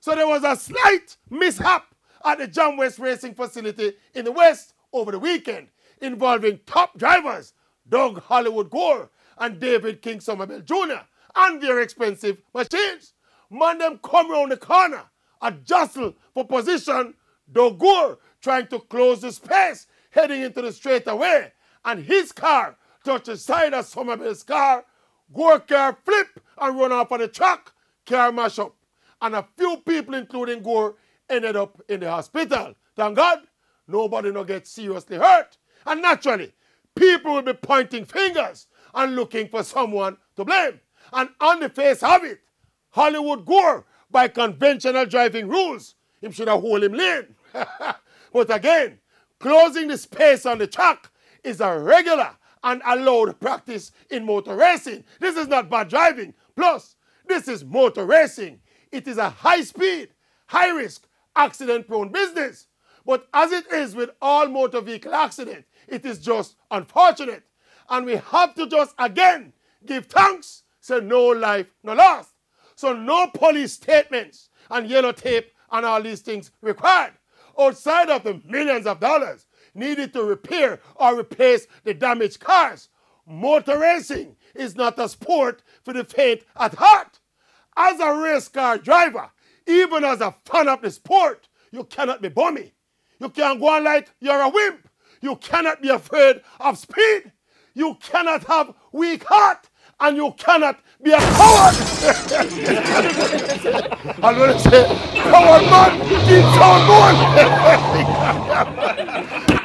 So there was a slight mishap at the Jam West Racing facility in the West over the weekend involving top drivers Doug Hollywood Gore and David King Somerville Jr. and their expensive machines. Man, them come around the corner, a jostle for position, Doug Gore trying to close the space heading into the straightaway, and his car touched the side of Somerville's car. Gore car flip and run off on the track, car mash up. And a few people, including Gore, ended up in the hospital. Thank God, nobody no get seriously hurt. And naturally, people will be pointing fingers and looking for someone to blame. And on the face of it, Hollywood Gore, by conventional driving rules, him should have hold him lane. But again, closing the space on the track is a regular and allowed practice in motor racing. This is not bad driving. Plus, this is motor racing. It is a high-speed, high-risk, accident-prone business. But as it is with all motor vehicle accidents, it is just unfortunate. And we have to just, again, give thanks, so no life, no loss. So no police statements and yellow tape and all these things required, outside of the millions of dollars needed to repair or replace the damaged cars. Motor racing is not a sport for the faint at heart. As a race car driver, even as a fan of the sport, you cannot be bummy. You can't go on like you're a wimp. You cannot be afraid of speed. You cannot have weak heart. And you cannot be a coward. I'm going to say, coward man, keep on going.